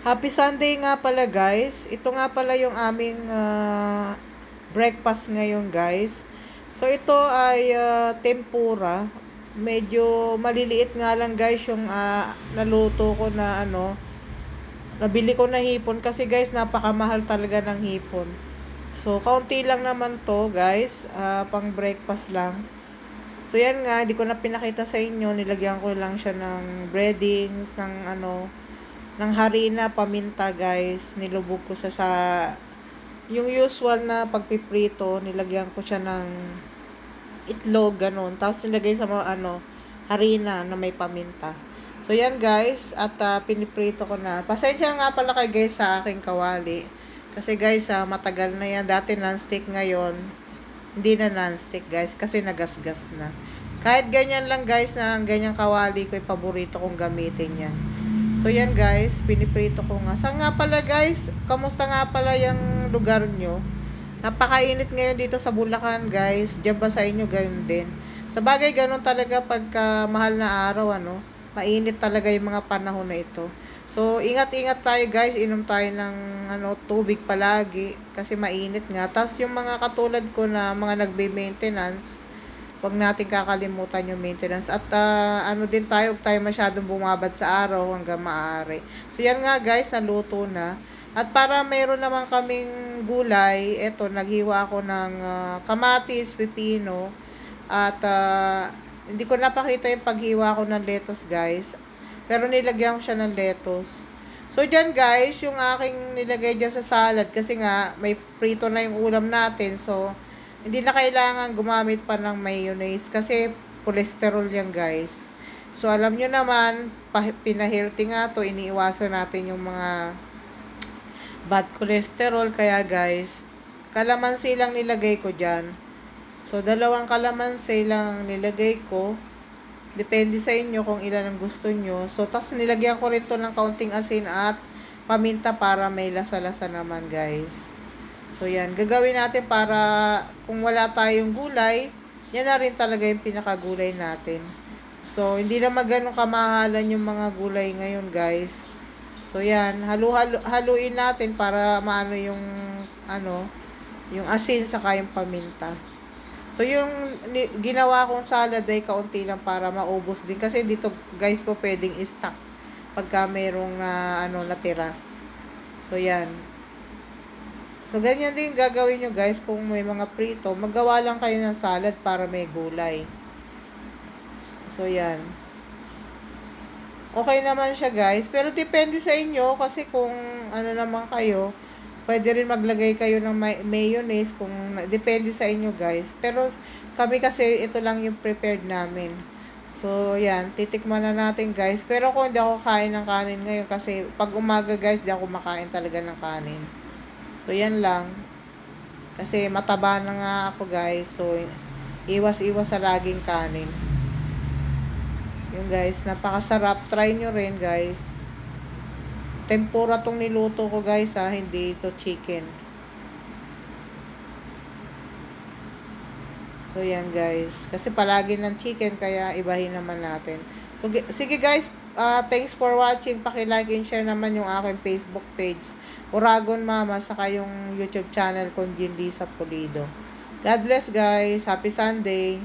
Happy Sunday nga pala guys. Ito nga pala yung aming breakfast ngayon guys. So ito ay tempura. Medyo maliliit nga lang guys yung naluto ko na nabili ko na hipon kasi guys napakamahal talaga ng hipon. So kaunti lang naman to guys, pang breakfast lang. So yan nga, di ko na pinakita sa inyo, nilagyan ko lang siya ng breadings, ng harina, paminta guys. Nilubog ko sa yung usual na pagpiprito, nilagyan ko siya ng itlog, ganun. Tapos nilagay sa mga harina na may paminta. So yan guys, at piniprito ko na. Pasensya nga pala kay guys sa aking kawali. Kasi guys, matagal na yan. Dati non-stick, ngayon hindi na non-stick guys kasi nagasgas na. Kahit ganyan lang guys, na ganyang kawali ko, paborito kong gamitin yan. So yan guys, piniprito ko nga. Sa nga pala guys, kamusta nga pala yung lugar nyo? Napakainit ngayon dito sa Bulacan guys. Diyan ba sa inyo gayon din? Sa bagay ganun talaga pagka mahal na araw mainit talaga yung mga panahon na ito. So, ingat-ingat tayo guys, inom tayo ng tubig palagi kasi mainit nga. Tapos yung mga katulad ko na mga nagbe-maintenance, wag natin kakalimutan yung maintenance. At din tayo, huwag tayo masyadong bumabad sa araw hanggang maaari. So, yan nga guys, naluto na. At para mayroon naman kaming gulay, eto, naghiwa ako ng kamatis, pipino, at hindi ko napakita yung paghiwa ko ng lettuce guys. Pero nilagyan ko siya ng lettuce. So, dyan guys, yung aking nilagay dyan sa salad, kasi nga, may prito na yung ulam natin. So, hindi na kailangan gumamit pa ng mayonnaise kasi cholesterol yan guys. So, alam nyo naman, pinahealthy nga to, iniiwasan natin yung mga bad cholesterol. Kaya guys, kalamansi lang nilagay ko dyan. So, 2 kalamansi lang nilagay ko. Depende sa inyo kung ilan ang gusto nyo. So, tas nilagyan ko rin to ng kaunting asin at paminta para may lasa-lasa naman guys. So, yan. Gagawin natin para kung wala tayong gulay, yan na rin talaga yung pinakagulay natin. So, hindi na magano kamahalan yung mga gulay ngayon guys. So, yan. Haluin natin para maano yung yung asin saka yung paminta. So, yung ginawa kong salad ay kaunti lang para maubos din. Kasi dito, guys, po pwedeng i-stock pagka mayroong natira. So, yan. So, ganyan din gagawin nyo, guys, kung may mga prito. Maggawa lang kayo ng salad para may gulay. So, yan. Okay naman siya, guys. Pero depende sa inyo kasi kung naman kayo, pwede rin maglagay kayo ng mayonnaise kung depende sa inyo guys. Pero kami kasi ito lang yung prepared namin. So yan, titikman na natin guys. Pero kung hindi ako kain ng kanin ngayon kasi pag umaga guys, hindi ako makain talaga ng kanin. So yan lang. Kasi mataba na nga ako guys. So iwas-iwas sa laging kanin. Yung guys, napakasarap. Try nyo rin guys. Tempura tong niluto ko guys hindi ito chicken. So yan guys, kasi palagi ng chicken kaya ibahin naman natin. So sige guys, thanks for watching. Paki-like and share naman yung aking Facebook page, Uragon Mama, saka yung YouTube channel ko, Jean Lisa Pulido. God bless guys. Happy Sunday.